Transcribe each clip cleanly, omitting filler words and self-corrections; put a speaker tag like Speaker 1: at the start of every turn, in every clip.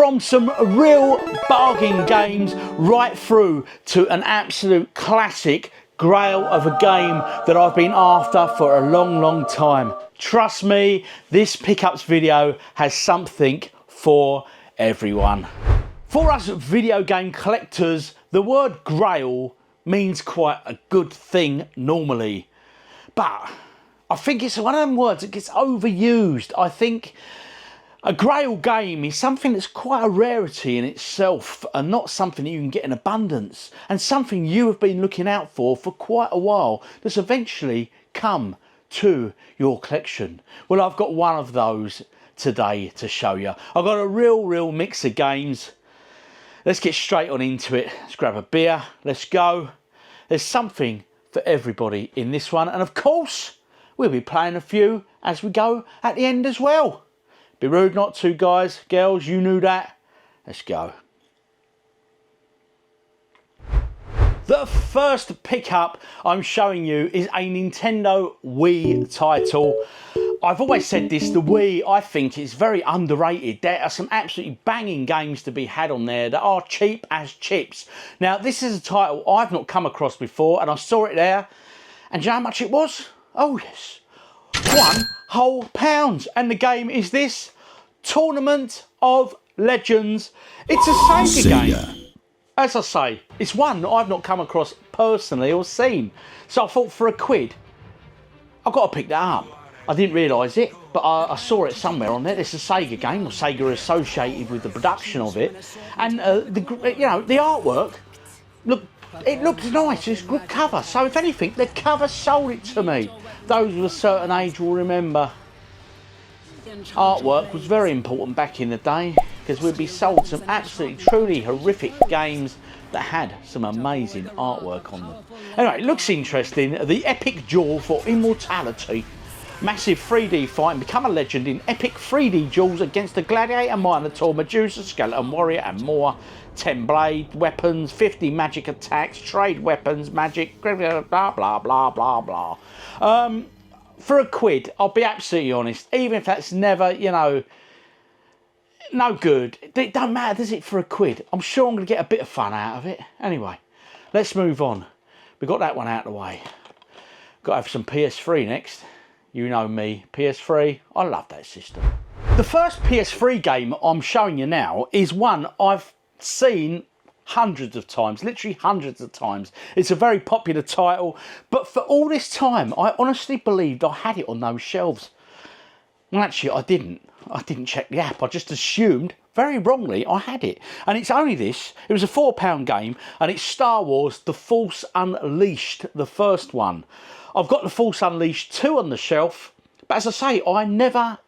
Speaker 1: From some real bargain games right through to an absolute classic grail of a game that I've been after for a long time. Trust me, this pickups video has something for everyone. For us video game collectors, the word grail means quite a good thing normally. But I think it's one of them words that gets overused. I think a grail game is something that's quite a rarity in itself and not something that you can get in abundance, and something you have been looking out for quite a while that's eventually come to your collection. Well, I've got one of those today to show you. I've got a real mix of games. Let's get straight on into it. Let's grab a beer. Let's go. There's something for everybody in this one, and of course we'll be playing a few as we go at the end as well. Be rude not to, guys, girls, you knew that. Let's go. The first pickup I'm showing you is a Nintendo Wii title. I've always said this, the Wii, I think, is very underrated. There are some absolutely banging games to be had on there that are cheap as chips. Now, this is a title I've not come across before, and I saw it there. And do you know how much it was? Oh, yes. £1 whole. And the game is this, Tournament of Legends. It's a SEGA game. As I say, it's one that I've not come across personally or seen. So I thought for £1, I've got to pick that up. I didn't realise it, but I saw it somewhere on there. It's a SEGA game, or SEGA associated with the production of it. And the artwork, look, it looks nice. It's a good cover. So if anything, the cover sold it to me. Those of a certain age will remember. Artwork was very important back in the day, because we'd be sold some absolutely truly horrific games that had some amazing artwork on them. Anyway, it looks interesting. The epic duel for immortality. Massive 3D fight and become a legend in epic 3D duels against the Gladiator, Minotaur, Medusa, Skeleton Warrior and more. 10 blade weapons, 50 magic attacks, trade weapons, magic, blah blah blah. For £1, I'll be absolutely honest, even if that's never, you know, no good, it don't matter, does it, for £1? I'm sure I'm going to get a bit of fun out of it. Anyway, let's move on. We got that one out of the way. Got to have some PS3 next. You know me, PS3, I love that system. The first PS3 game I'm showing you now is one I've seen hundreds of times, literally hundreds of times. It's a very popular title, but for all this time, I honestly believed I had it on those shelves. Well, actually, I didn't check the app. I just assumed, very wrongly, I had it. And it's only this. It was a £4 game, and it's Star Wars The Force Unleashed, the first one. I've got The Force Unleashed 2 on the shelf, but as I say, I never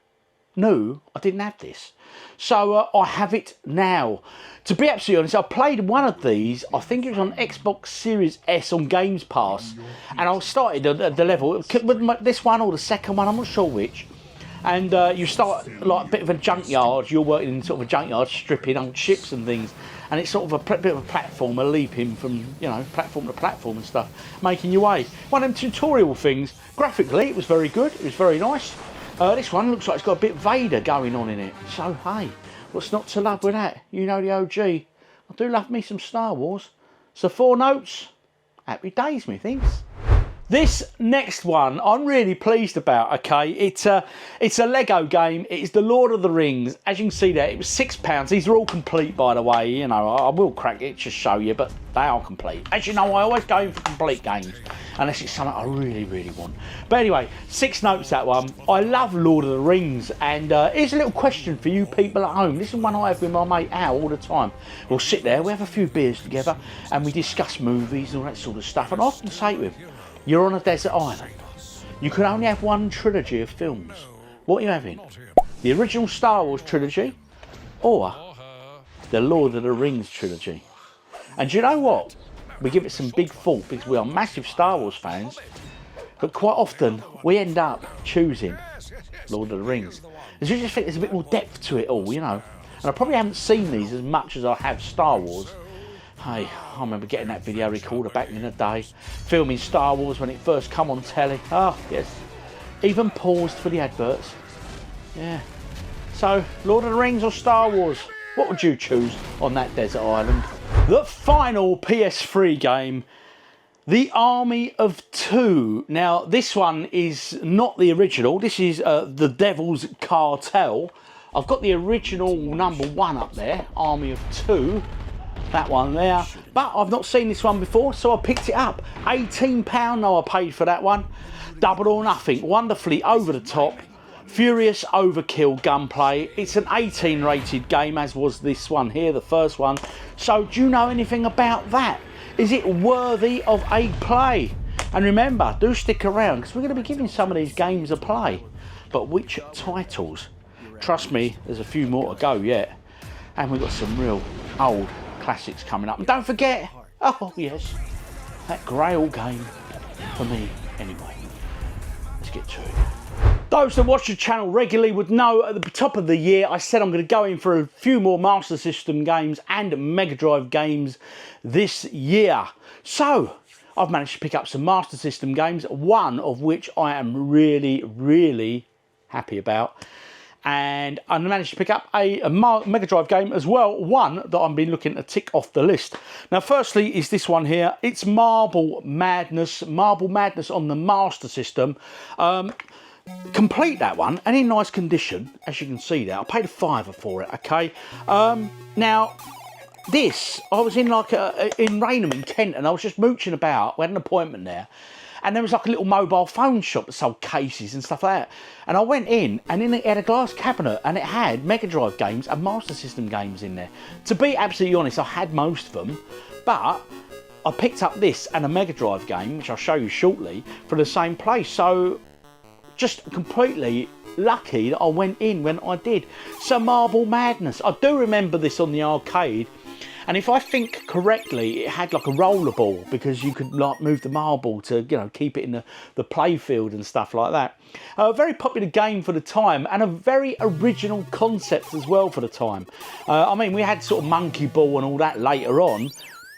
Speaker 1: knew I didn't have this. So I have it now. To be absolutely honest, I played one of these, I think it was on Xbox Series S on Games Pass, and I started at the level, with this one or the second one, I'm not sure which. And you start like a bit of a junkyard, you're working in sort of a junkyard, stripping old ships and things, and it's sort of a bit of a platformer, leaping from, you know, platform to platform and stuff, making your way. One of them tutorial things. Graphically, it was very good, it was very nice. This one looks like it's got a bit Vader going on in it, so hey, what's not to love with that? You know the OG. I do love me some Star Wars. So 4 notes, happy days, me thinks. This next one I'm really pleased about, okay? It's a Lego game. It's the Lord of the Rings. As you can see there, it was £6. These are all complete, by the way. You know, I will crack it to show you, but they are complete. As you know, I always go in for complete games, unless it's something I really want. But anyway, 6 notes, that one. I love Lord of the Rings, and here's a little question for you people at home. This is one I have with my mate Al all the time. We'll sit there, we have a few beers together, and we discuss movies and all that sort of stuff, and I often say to him, you're on a desert island. You can only have one trilogy of films. What are you having? The original Star Wars trilogy, or the Lord of the Rings trilogy? And do you know what? We give it some big thought, because we are massive Star Wars fans, but quite often we end up choosing Lord of the Rings. Because we just think there's a bit more depth to it all, you know. And I probably haven't seen these as much as I have Star Wars. Hey, I remember getting that video recorder back in the day, filming Star Wars when it first come on telly. Oh, yes. Even paused for the adverts. Yeah. So, Lord of the Rings or Star Wars? What would you choose on that desert island? The final PS3 game, The Army of Two. Now, this one is not the original. This is The Devil's Cartel. I've got the original #1 up there, Army of Two. That one there. But I've not seen this one before, so I picked it up. £18 now I paid for that one. Double or nothing. Wonderfully over the top. Furious overkill gunplay. It's an 18 rated game, as was this one here, the first one. So do you know anything about that? Is it worthy of a play? And remember, do stick around, because we're going to be giving some of these games a play. But which titles? Trust me, there's a few more to go yet. And we've got some real old classics coming up. And don't forget, oh yes, that Grail game for me anyway. Let's get to it. Those that watch the channel regularly would know at the top of the year I said I'm going to go in for a few more Master System games and Mega Drive games this year. So I've managed to pick up some Master System games, one of which I am really happy about. And I managed to pick up a Mega Drive game as well, one that I've been looking to tick off the list. Now, firstly is this one here. It's Marble Madness on the Master System. Complete that one, and in nice condition, as you can see there. I paid £5 for it, okay? Now, this, I was in like in Raynham in Kent, and I was just mooching about. We had an appointment there. And there was like a little mobile phone shop that sold cases and stuff like that. And I went in, and in it had a glass cabinet, and it had Mega Drive games and Master System games in there. To be absolutely honest, I had most of them, but I picked up this and a Mega Drive game, which I'll show you shortly, for the same place. So, just completely lucky that I went in when I did. So, Marble Madness. I do remember this on the arcade. And if I think correctly, it had like a rollerball, because you could like move the marble to, you know, keep it in the play field and stuff like that. A very popular game for the time, and a very original concept as well for the time. I mean, we had sort of Monkey Ball and all that later on,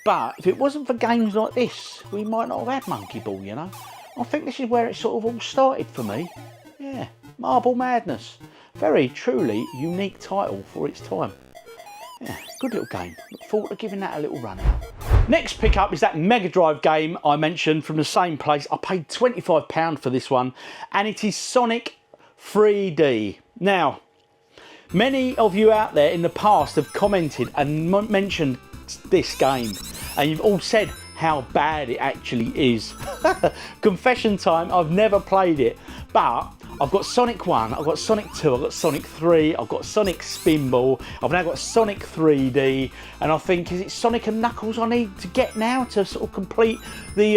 Speaker 1: but if it wasn't for games like this, we might not have had Monkey Ball, you know. I think this is where it sort of all started for me. Yeah, Marble Madness. Very, truly unique title for its time. Yeah, good little game. Look forward to giving that a little run out. Next pickup is that Mega Drive game I mentioned from the same place. I paid £25 for this one, and it is Sonic 3D. Now, many of you out there in the past have commented and mentioned this game, and you've all said how bad it actually is. Confession time, I've never played it, but I've got Sonic 1, I've got Sonic 2, I've got Sonic 3, I've got Sonic Spinball, I've now got Sonic 3D, and I think, is it Sonic and Knuckles I need to get now to sort of complete the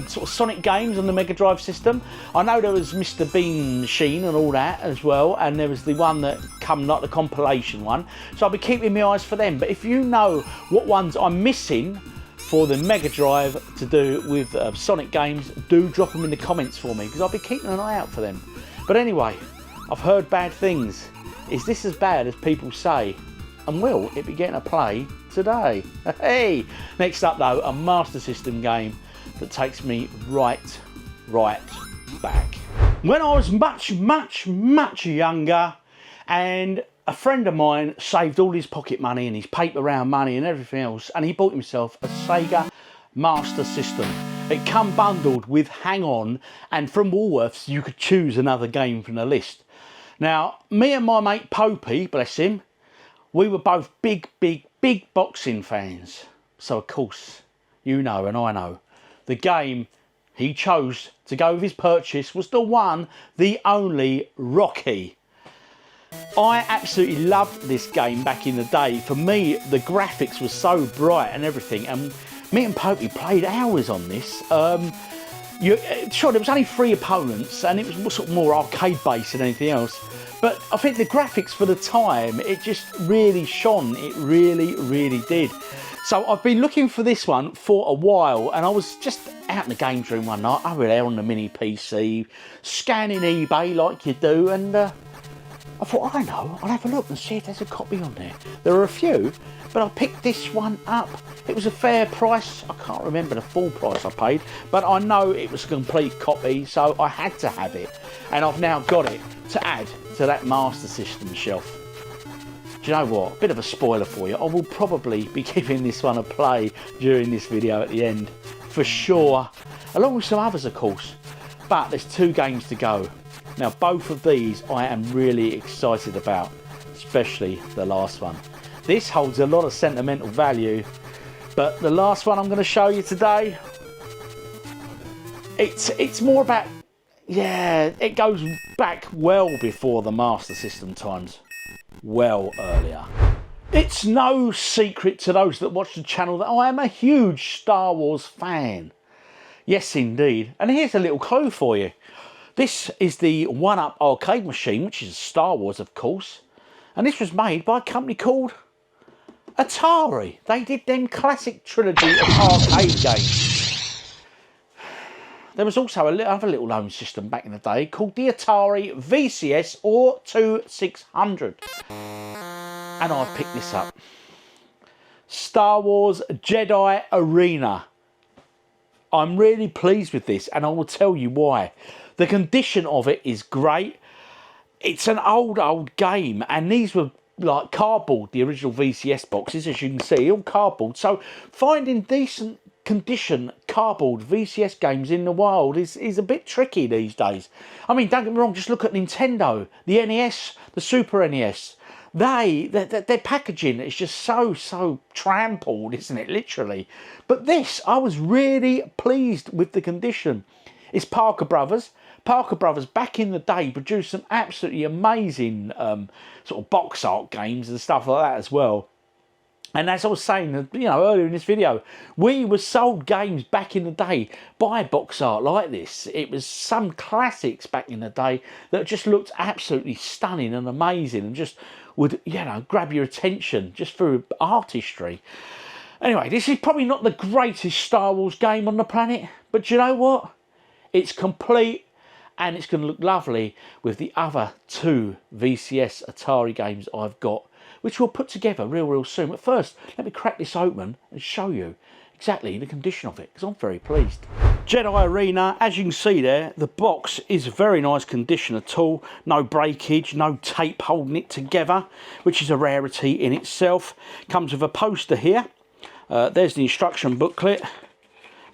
Speaker 1: sort of Sonic games on the Mega Drive system? I know there was Mr. Bean Machine and all that as well, and there was the one that come like the compilation one, so I'll be keeping my eyes for them. But if you know what ones I'm missing for the Mega Drive to do with Sonic games, do drop them in the comments for me, because I'll be keeping an eye out for them. But anyway, I've heard bad things. Is this as bad as people say? And will it be getting a play today? Hey! Next up though, a Master System game that takes me right back. When I was much younger, and a friend of mine saved all his pocket money and his paper round money and everything else, and he bought himself a SEGA Master System. It come bundled with Hang On, and from Woolworths you could choose another game from the list. Now, me and my mate Popey, bless him, we were both big boxing fans. So of course, you know and I know, the game he chose to go with his purchase was the one, the only Rocky. I absolutely loved this game back in the day. For me, the graphics were so bright and everything, and me and Popey played hours on this. Sure, there was only 3 opponents, and it was sort of more arcade based than anything else. But I think the graphics for the time, it just really shone. It really did. So I've been looking for this one for a while, and I was just out in the games room one night, over there on the mini PC, scanning eBay like you do, and I thought, I know, I'll have a look and see if there's a copy on there. There are a few, but I picked this one up. It was a fair price. I can't remember the full price I paid, but I know it was a complete copy, so I had to have it. And I've now got it to add to that Master System shelf. do you know what? A bit of a spoiler for you. I will probably be giving this one a play during this video at the end, for sure. Along with some others, of course. But there's 2 games to go. Now, both of these I am really excited about, especially the last one. This holds a lot of sentimental value, but the last one I'm going to show you today, it's more about, yeah, it goes back well before the Master System times, well earlier. It's no secret to those that watch the channel that I am a huge Star Wars fan. Yes, indeed. And here's a little clue for you. This is the 1-up arcade machine, which is Star Wars, of course. And this was made by a company called Atari. They did them classic trilogy of arcade games. There was also another little known system back in the day called the Atari VCS or 2600. And I picked this up. Star Wars Jedi Arena. I'm really pleased with this, and I will tell you why. The condition of it is great. It's an old game, and these were like cardboard, the original VCS boxes, as you can see, all cardboard. So finding decent condition cardboard VCS games in the wild is a bit tricky these days. I mean, don't get me wrong, just look at Nintendo, the NES, the Super NES. Their packaging is just so trampled, isn't it, literally? But this, I was really pleased with the condition. It's Parker Brothers. Parker Brothers back in the day produced some absolutely amazing sort of box art games and stuff like that as well. And as I was saying, you know, earlier in this video, we were sold games back in the day by box art like this. It was some classics back in the day that just looked absolutely stunning and amazing and just would, you know, grab your attention just through artistry. Anyway, this is probably not the greatest Star Wars game on the planet, but do you know what? It's complete and it's going to look lovely with the other 2 VCS Atari games I've got, which we'll put together real soon. But first, let me crack this open and show you exactly the condition of it, because I'm very pleased. Jedi Arena, as you can see there, the box is very nice condition at all. No breakage, no tape holding it together, which is a rarity in itself. Comes with a poster here. There's the instruction booklet.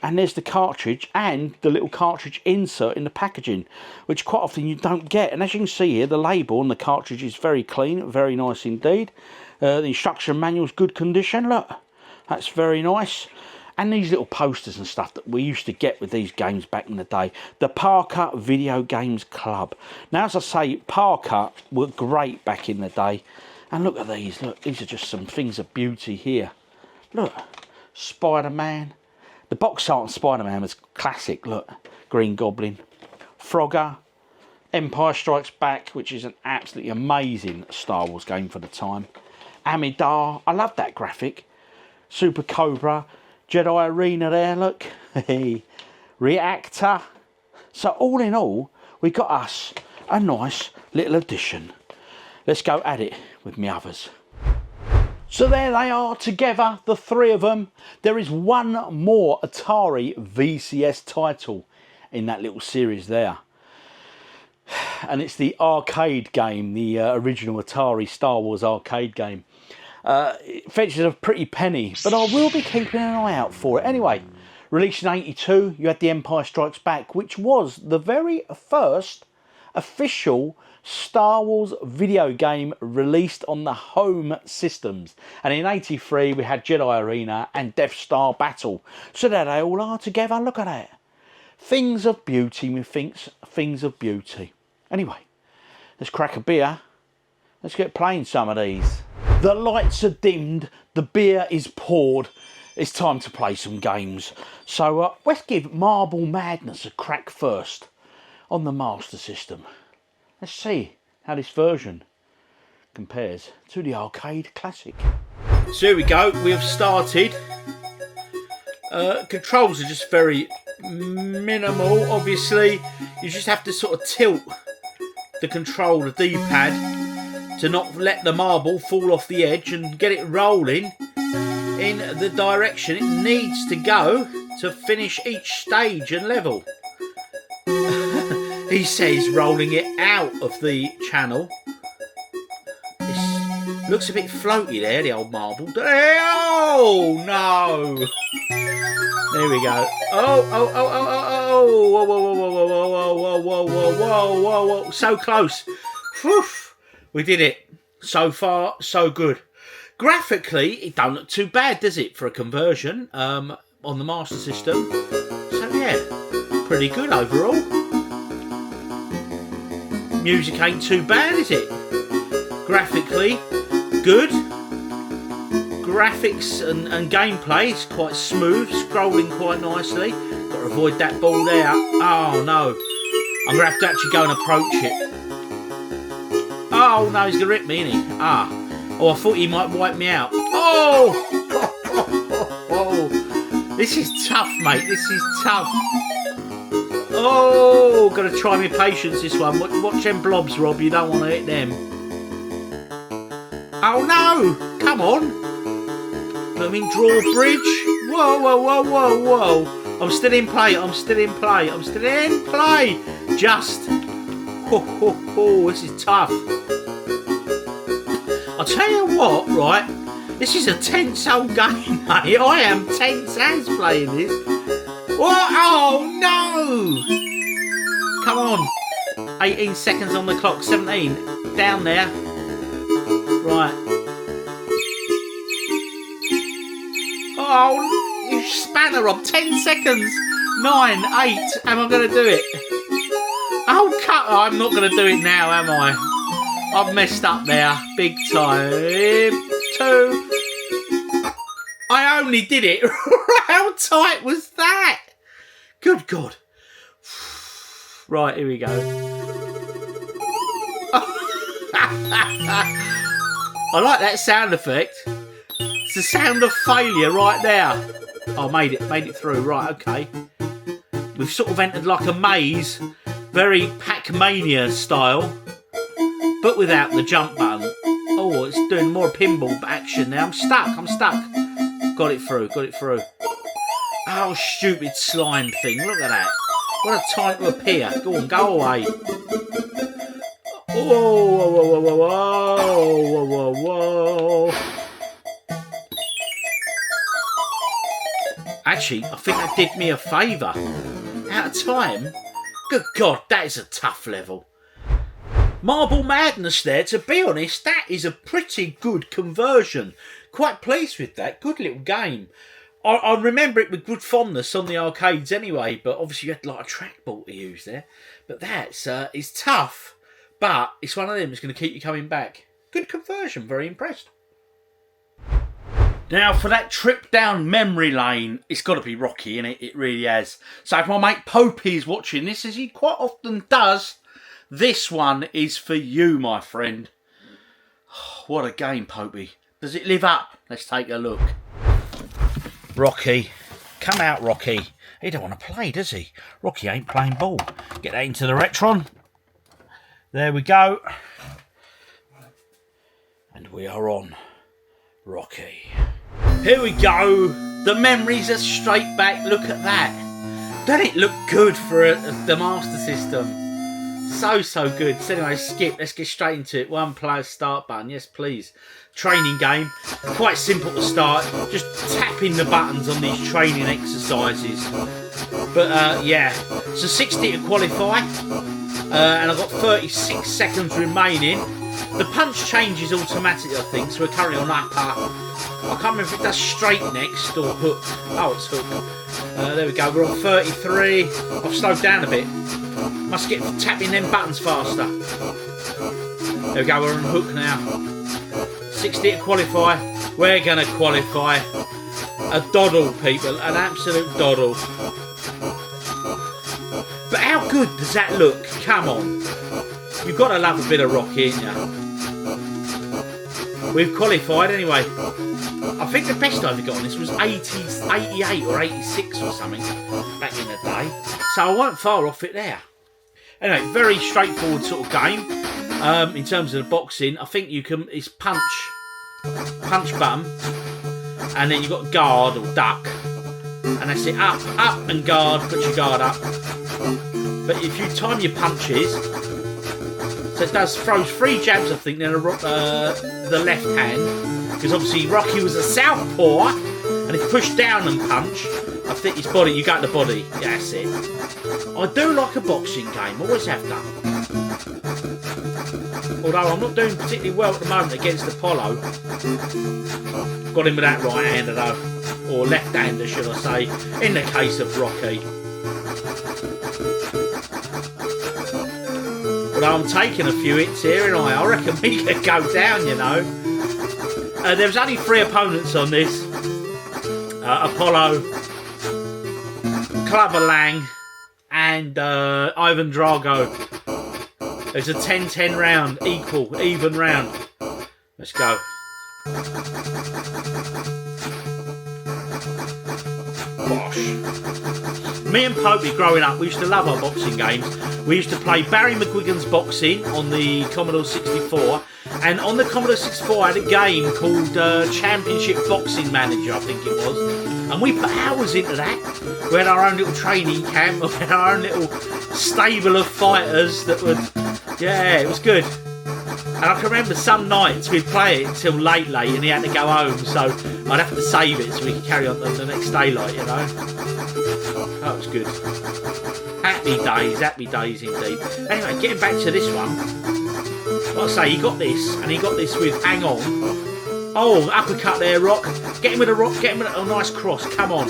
Speaker 1: And there's the cartridge and the little cartridge insert in the packaging, which quite often you don't get. And as you can see here, the label on the cartridge is very clean, very nice indeed. The instruction manual's good condition, look. That's very nice. And these little posters and stuff that we used to get with these games back in the day. The Parker Video Games Club. Now, as I say, Parker were great back in the day. And look at these, look, these are just some things of beauty here. Look, Spider-Man. The box art on Spider-Man was classic, look. Green Goblin. Frogger. Empire Strikes Back, which is an absolutely amazing Star Wars game for the time. Amidar, I love that graphic. Super Cobra. Jedi Arena there, look. Reactor. So all in all, we got us a nice little addition. Let's go at it with me others. So there they are together, the 3 of them. There is one more Atari VCS title in that little series there. And it's the arcade game, the original Atari Star Wars arcade game. It fetches a pretty penny, but I will be keeping an eye out for it. Anyway, released in '82, you had the Empire Strikes Back, which was the very first official Star Wars video game released on the home systems. And in '83 we had Jedi Arena and Death Star Battle. So there they all are together, look at that. Things of beauty, methinks, things of beauty. Anyway, let's crack a beer. Let's get playing some of these. The lights are dimmed, the beer is poured. It's time to play some games. So let's give Marble Madness a crack first on the Master System. Let's see how this version compares to the arcade classic. So here we go, we have started. Controls are just very minimal, obviously. You just have to sort of tilt the control, the D-pad, to not let the marble fall off the edge and get it rolling in the direction it needs to go to finish each stage and level. He says rolling it out of the channel. Looks a bit floaty there, the old marble. Oh, no. There we go. Oh, oh, oh, oh, oh, oh. Whoa, whoa, whoa, whoa, whoa, whoa, whoa, whoa, whoa, whoa, whoa. So close. Whew. We did it. So far, so good. Graphically, it don't look too bad, does it, for a conversion on the Master System? So, yeah, pretty good overall. Music ain't too bad, is it? Graphically, good. Graphics and gameplay is quite smooth, scrolling quite nicely. Got to avoid that ball there. Oh no, I'm gonna have to actually go and approach it. Oh no, he's gonna rip me, isn't he? Ah, oh, I thought he might wipe me out. Oh, this is tough, mate. This is tough. Oh, gotta try my patience this one. Watch them blobs, Rob. You don't want to hit them. Oh no! Come on! Blooming drawbridge! Whoa, whoa, whoa, whoa, whoa! I'm still in play. I'm still in play. I'm still in play. Just. Oh, this is tough. I'll tell you what, right? This is a tense old game, mate. I am tense as playing this. What? Oh no! Come on. 18 seconds on the clock. 17. Down there. Right. Oh, you spanner, Rob. 10 seconds. 9, 8. Am I going to do it? Oh, cut. I'm not going to do it now, am I? I've messed up there. Big time. 2. I only did it. How tight was that? Good God. Right, here we go. I like that sound effect. It's the sound of failure right there. Oh, made it through. Right, okay. We've sort of entered like a maze, very Pac-Mania style, but without the jump button. Oh, it's doing more pinball action now. I'm stuck. Got it through. Oh, stupid slime thing. Look at that. What a time to appear. Go on, go away. Whoa, whoa, whoa, whoa, whoa, whoa, whoa, whoa. Actually, I think that did me a favour. Out of time? Good God, that is a tough level. Marble Madness there, to be honest, that is a pretty good conversion. Quite pleased with that. Good little game. I remember it with good fondness on the arcades anyway, but obviously you had like a trackball to use there. But that's it's tough, but it's one of them that's going to keep you coming back. Good conversion, very impressed. Now for that trip down memory lane, it's got to be Rocky, innit? It really has. So if my mate Popey is watching this, as he quite often does, this one is for you, my friend. What a game, Popey. Does it live up? Let's take a look. Rocky. Come out, Rocky. He don't want to play, does he? Rocky ain't playing ball. Get that into the Retron. There we go. And we are on Rocky. Here we go. The memories are straight back. Look at that. Doesn't it look good for the Master System? So good. So anyway, skip. Let's get straight into it. One player start button. Yes, please. Training game. Quite simple to start. Just tapping the buttons on these training exercises. But yeah. So 60 to qualify. And I've got 36 seconds remaining. The punch changes automatically, I think. So we're currently on upper. I can't remember if it does straight next or hook. Oh, it's hook. There we go. We're on 33. I've slowed down a bit. Must get tapping them buttons faster. There we go. We're on hook now. 60 to qualify. We're going to qualify. A doddle, people. An absolute doddle. But how good does that look? Come on. You've got to love a bit of Rocky, ain't you? We've qualified anyway. I think the best I ever got on this was 88 or 86 or something back in the day. So I wasn't far off it there. Anyway, very straightforward sort of game. In terms of the boxing, I think you can, it's punch button, and then you've got guard or duck, and that's it. Up and guard, put your guard up. But if you time your punches, so So it throws 3 jabs, I think, then the left hand. Because obviously Rocky was a southpaw, and if you push down and punch, I think his body, you got the body. Yeah, that's it. I do like a boxing game, always have done. Although I'm not doing particularly well at the moment against Apollo. Got him with that right-hander though. Or left-hander, should I say, in the case of Rocky. Although I'm taking a few hits here, and I reckon we could go down, you know. There was only 3 opponents on this. Apollo, Clubber Lang, and Ivan Drago. It's a 10-10 round, even round. Let's go. Bosh. Me and Popey growing up, we used to love our boxing games. We used to play Barry McGuigan's Boxing on the Commodore 64. And on the Commodore 64 I had a game called Championship Boxing Manager, I think it was. And we put hours into that. We had our own little training camp. We had our own little stable of fighters that would... Yeah, it was good. And I can remember some nights we'd play it till late and he had to go home. So I'd have to save it so we could carry on the next daylight, you know. That was good. Happy days indeed. Anyway, getting back to this one. Like I say, he got this, and he got this with Hang On. Oh, uppercut there, Rock. Get him with a rock, get him with a nice cross. Come on.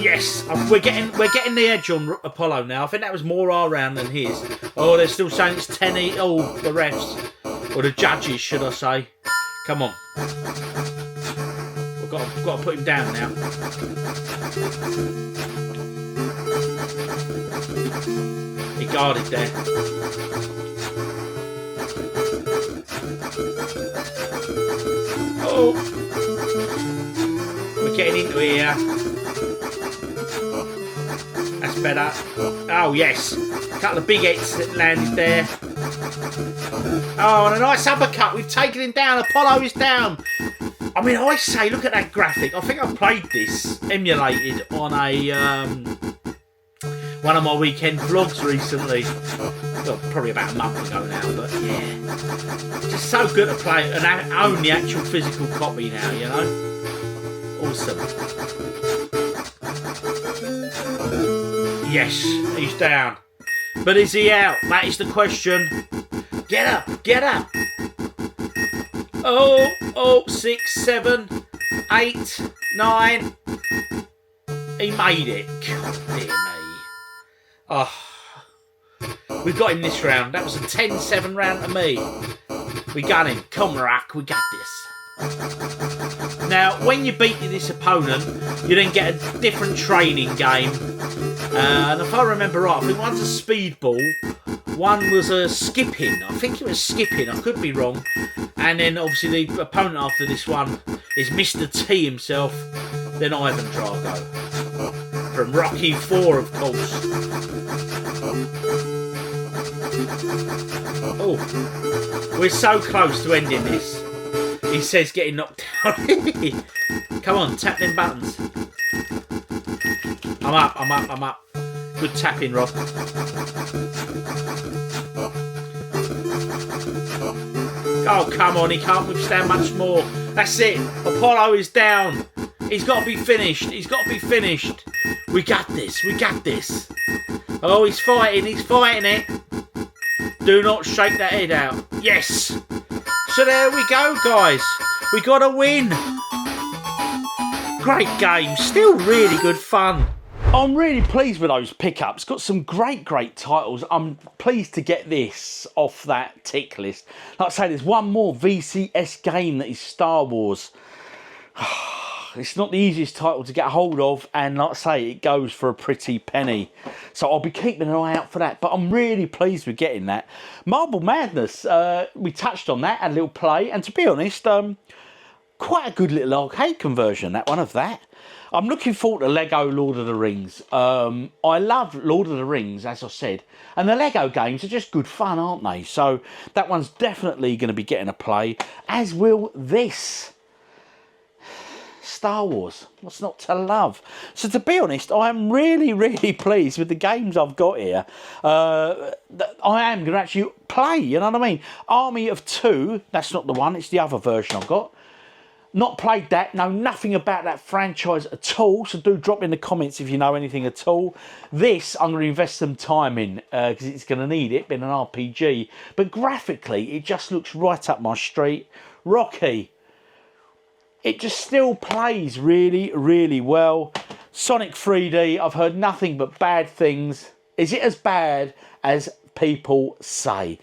Speaker 1: Yes, we're getting the edge on Apollo now. I think that was more our round than his. Oh, they're still saying it's 10-8. Oh, the refs. Or the judges, should I say. Come on. We've got to put him down now. He guarded there. Oh, we're getting into here. That's better. Oh yes, a couple of big hits that landed there. Oh, and a nice uppercut. We've taken him down. Apollo is down. I mean, I say, look at that graphic. I think I played this emulated on a one of my weekend vlogs recently. Well, probably about a month ago now, but yeah. It's just so good to play and own the actual physical copy now, you know? Awesome. Yes, he's down. But is he out? That is the question. Get up, get up. Oh, 6, 7, 8, 9. He made it. God dear me. Oh. We got him this round. That was a 10-7 round to me. We got him. Come, Rock, we got this. Now, when you beat this opponent, you then get a different training game. And if I remember right, I think one's a speedball, one was a skipping. I think it was skipping. I could be wrong. And then, obviously, the opponent after this one is Mr. T himself. Then Ivan Drago. From Rocky 4, of course. Oh, we're so close to ending this. He says getting knocked down. Come on, tap them buttons. I'm up. Good tapping, Rob. Oh, come on, he can't withstand much more. That's it. Apollo is down. He's got to be finished. We got this. Oh, he's fighting it. Do not shake that head out. Yes. So there we go, guys. We got a win. Great game. Still really good fun. I'm really pleased with those pickups. Got some great titles. I'm pleased to get this off that tick list. Like I say, there's one more VCS game that is Star Wars. It's not the easiest title to get hold of, and like I say, it goes for a pretty penny. So I'll be keeping an eye out for that, but I'm really pleased with getting that. Marble Madness, we touched on that, had a little play, and to be honest, quite a good little arcade conversion, that one of that. I'm looking forward to Lego Lord of the Rings. I love Lord of the Rings, as I said, and the Lego games are just good fun, aren't they? So that one's definitely going to be getting a play, as will this. Star Wars. What's not to love? So to be honest, I am really, really pleased with the games I've got here. That I am going to actually play, you know what I mean? Army of Two, that's not the one, it's the other version I've got. Not played that, know nothing about that franchise at all, so do drop in the comments if you know anything at all. This, I'm going to invest some time in, because it's going to need it, being an RPG. But graphically, it just looks right up my street. Rocky. It just still plays really, really well. Sonic 3D, I've heard nothing but bad things. Is it as bad as people say?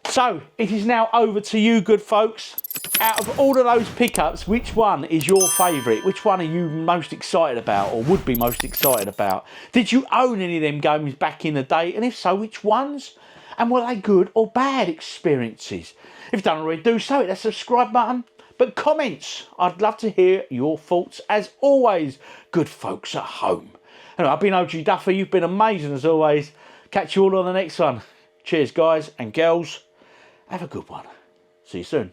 Speaker 1: So, it is now over to you, good folks. Out of all of those pickups, which one is your favourite? Which one are you most excited about, or would be most excited about? Did you own any of them games back in the day? And if so, which ones? And were they good or bad experiences? If you don't already do so, hit that subscribe button. But comments, I'd love to hear your thoughts, as always, good folks at home. Anyway, I've been OGduffy, you've been amazing as always. Catch you all on the next one. Cheers, guys and girls. Have a good one. See you soon.